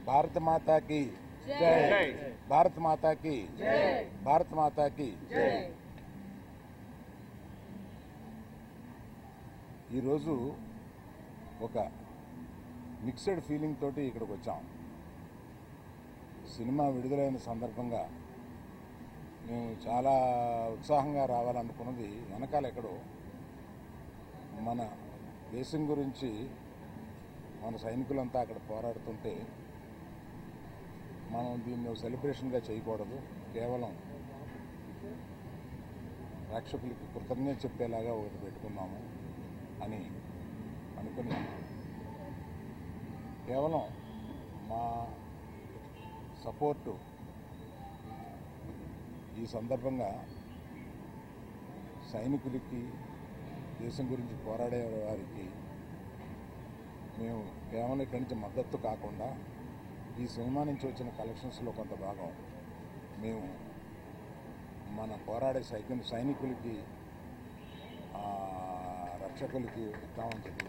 భారత మాతా की జై, భారత మాతా की జై, భారత మాతా की జై. ఈరోజు ఒక మిక్స్డ్ ఫీలింగ్ తోటి ఇక్కడికి వచ్చాం. సినిమా విడుదలైన సందర్భంగా మేము చాలా ఉత్సాహంగా రావాలనుకున్నది వెనకాల ఎక్కడో మన దేశం గురించి మన సైనికులంతా అక్కడ పోరాడుతుంటే మనం దీన్ని సెలబ్రేషన్గా చేయకూడదు, కేవలం ప్రేక్షకులకి కృతజ్ఞత చెప్పేలాగా ఒకటి పెట్టుకున్నాము అని అనుకుని కేవలం మా సపోర్టు ఈ సందర్భంగా సైనికులకి, దేశం గురించి పోరాడే వారికి మేము కేవలం ఇక్కడి నుంచి మద్దతు కాకుండా ఈ సినిమా నుంచి వచ్చిన కలెక్షన్స్లో కొంత భాగం మేము మన పోరాడే సైనికులకి, రక్షకులకి ఇద్దామని చెప్పి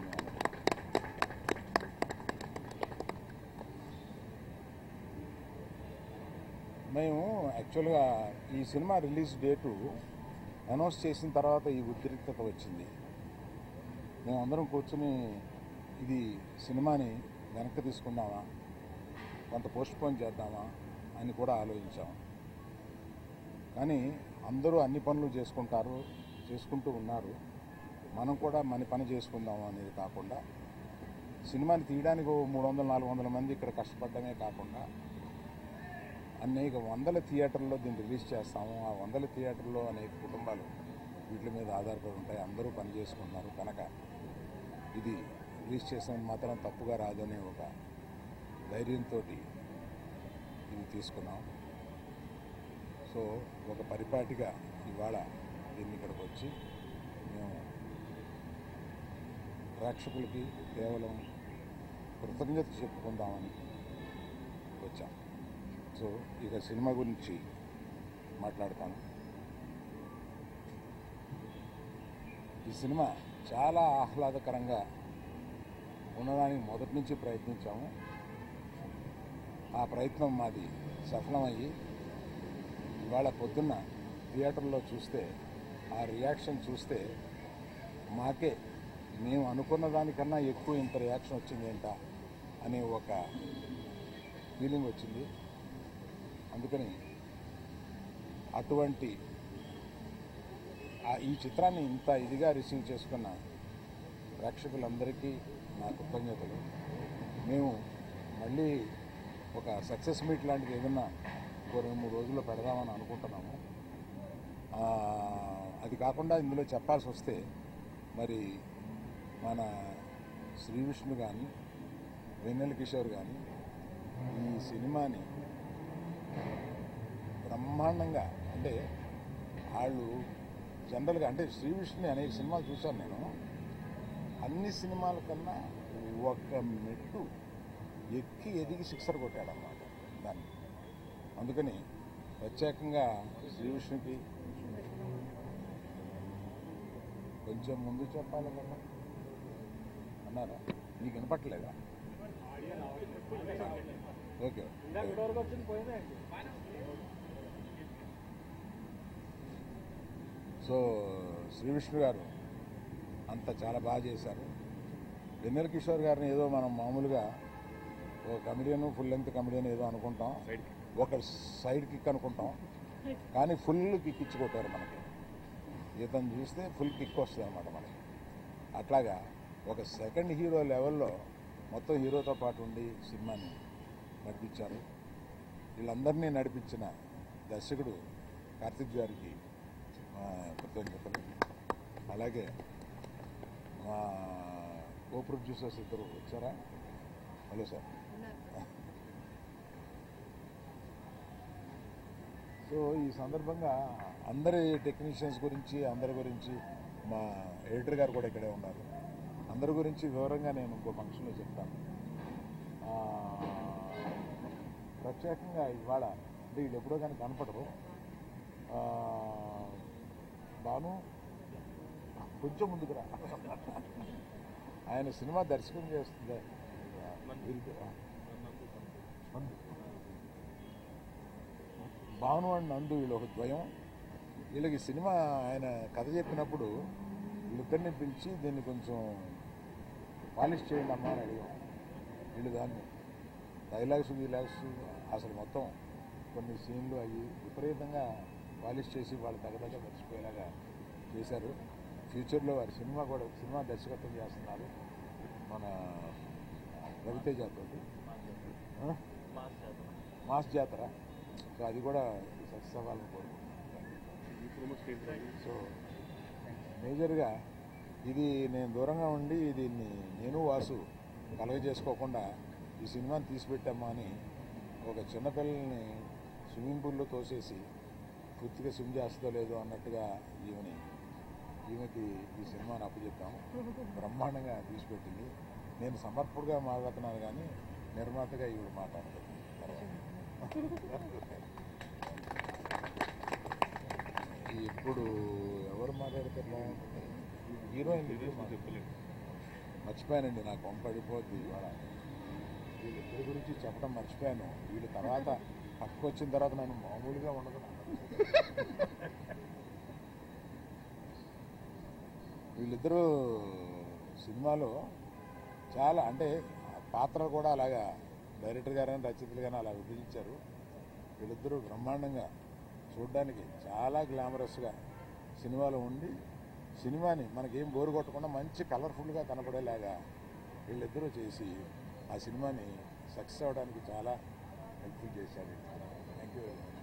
మేము యాక్చువల్గా ఈ సినిమా రిలీజ్ డేటు అనౌన్స్ చేసిన తర్వాత ఈ ఉద్రిక్తత వచ్చింది. మేమందరం కూర్చుని ఇది సినిమాని వెనక్కి తీసుకుందామా, కొంత పోస్ట్పోన్ చేద్దామా అని కూడా ఆలోచించాము. కానీ అందరూ అన్ని పనులు చేసుకుంటూ ఉన్నారు. మనం కూడా మన పని చేసుకుందాము అనేది కాకుండా సినిమాని తీయడానికి 300-400 మంది ఇక్కడ కష్టపడమే కాకుండా అనేక వందల థియేటర్లో దీన్ని రిలీజ్ చేస్తాము. ఆ వందల థియేటర్లో అనేక కుటుంబాలు వీటి మీద ఆధారపడి ఉంటాయి. అందరూ పని చేసుకుంటున్నారు కనుక ఇది రిలీజ్ చేసిన మాత్రం తప్పుగా రాదనే ఒక ధైర్యంతో ఇది తీసుకున్నాం. సో ఒక పరిపాటిగా ఇవాళ దీన్ని ఇక్కడికి వచ్చి మేము ప్రేక్షకులకి కేవలం కృతజ్ఞత చెప్పుకుందామని వచ్చాం. సో ఇక సినిమా గురించి మాట్లాడతాను. ఈ సినిమా చాలా ఆహ్లాదకరంగా ఉండడానికి మొదటి నుంచి ప్రయత్నించాము. ఆ ప్రయత్నం మాది సఫలమయ్యి ఇవాళ పొద్దున్న థియేటర్లో చూస్తే ఆ రియాక్షన్ చూస్తే మాకే మేము అనుకున్న దానికన్నా ఎక్కువ ఇంత రియాక్షన్ వచ్చింది ఏంటా అనే ఒక ఫీలింగ్ వచ్చింది. అందుకని అటువంటి ఈ చిత్రాన్ని ఇంత ఇదిగా రిసీవ్ చేసుకున్న ప్రేక్షకులందరికీ నా కృతజ్ఞతలు. మేము మళ్ళీ ఒక సక్సెస్ మీట్ లాంటిది ఏదన్నా 2-3 రోజుల్లో పెడదామని అనుకుంటున్నాము. అది కాకుండా ఇందులో చెప్పాల్సి వస్తే మరి మన శ్రీ విష్ణు కానీ, వెన్నెల కిషోర్ కానీ ఈ సినిమాని బ్రహ్మాండంగా, అంటే వాళ్ళు జనరల్గా అంటే శ్రీ విష్ణుని అనేక సినిమాలు చూశాను నేను. అన్ని సినిమాల కన్నా ఒక మెట్టు ఎక్కి ఎదిగి సిక్సర్ కొట్టాడన్నమాట దాన్ని. అందుకని ప్రత్యేకంగా శ్రీ విష్ణుకి కొంచెం ముందు చెప్పాలి కదా అన్నారా? నీకు వినపట్టలేదా? ఓకే. సో శ్రీ విష్ణు గారు అంతా చాలా బాగా చేశారు. వెన్నెల కిషోర్ గారిని ఏదో మనం మామూలుగా ఓ కమెడియన్, ఫుల్ లెంగ్త్ కమెడియన్ ఏదో అనుకుంటాం, ఒక సైడ్ కిక్ అనుకుంటాం, కానీ ఫుల్ కిక్ ఇచ్చి కొట్టారు మనకి. ఇతను చూస్తే ఫుల్ కిక్ వస్తుంది అన్నమాట మనకి. అట్లాగా ఒక సెకండ్ హీరో లెవెల్లో మొత్తం హీరోతో పాటు ఉండి సినిమాని నడిపించారు. వీళ్ళందరినీ నడిపించిన దర్శకుడు కార్తిక్ గారికి కృతజ్ఞతలు. అలాగే మా కో ప్రొడ్యూసర్స్ ఇద్దరు వచ్చారా? Hello sir. సో ఈ సందర్భంగా అందరి టెక్నీషియన్స్ గురించి, అందరి గురించి, మా ఎడిటర్ గారు కూడా ఇక్కడే ఉన్నారు, అందరి గురించి వివరంగా నేను ఇంకో ఫంక్షన్లో చెప్తాను. ప్రత్యేకంగా ఇవాళ అంటే వీళ్ళు ఎప్పుడో కానీ కనపడరు. బాను కొంచెం ముందుకు రా. ఆయన సినిమా దర్శకం చేస్తుంది. భానువాడి నందు వీళ్ళు ఒక ద్వయం. వీళ్ళకి సినిమా ఆయన కథ చెప్పినప్పుడు వీళ్ళిద్దరిని పిలిచి దీన్ని కొంచెం పాలిష్ చేయండి అమ్మా అని అడిగాం. వీళ్ళు దాన్ని డైలాగ్స్ అసలు మొత్తం కొన్ని సీన్లు అవి విపరీతంగా పాలిష్ చేసి వాళ్ళు తగ్గదగ్గ మర్చిపోయేలాగా చేశారు. ఫ్యూచర్లో వారి సినిమా దర్శకత్వం చేస్తున్నారు మన రవితేజ తోటి, మాస్ జాతర. సో అది కూడా సక్సెస్ అవ్వాలని కోరుకుంటున్నాను. సో మేజర్గా ఇది నేను దూరంగా ఉండి దీన్ని నేను వాసు కలగ చేసుకోకుండా ఈ సినిమాని తీసిపెట్టామా అని ఒక చిన్నపిల్లల్ని స్విమ్మింగ్ పూల్లో తోసేసి పూర్తిగా స్విమ్ చేస్తుందో లేదో అన్నట్టుగా ఈమెకి ఈ సినిమాని అప్పచెప్పాము. బ్రహ్మాండంగా తీసిపెట్టింది. నేను సమర్పుడుగా మాట్లాడుతున్నాను కానీ నిర్మాతగా ఈవిడ మాట్లాడుతుంది. ఇప్పుడు ఎవరు మాట్లాడతారు బాగుంటుంది? హీరోయిన్ చెప్పలేదు, మర్చిపోయానండి. నాకు పంపడిపోద్ది ఇవాళ. వీళ్ళిద్దరి గురించి చెప్పడం మర్చిపోయాను. వీళ్ళ తర్వాత పక్కకు వచ్చిన తర్వాత నన్ను మామూలుగా ఉండదు. వీళ్ళిద్దరూ సినిమాలో చాలా అంటే పాత్రలు కూడా అలాగా డైరెక్టర్ గారైనా రచయితలు కానీ అలా విభజించారు. వీళ్ళిద్దరూ బ్రహ్మాండంగా చూడడానికి చాలా గ్లామరస్గా సినిమాలో ఉండి సినిమాని మనకేం బోరు కొట్టకుండా మంచి కలర్ఫుల్గా కనపడేలాగా వీళ్ళిద్దరూ చేసి ఆ సినిమాని సక్సెస్ అవ్వడానికి చాలా హెల్ప్ఫుల్ చేశారు. Thank you very much.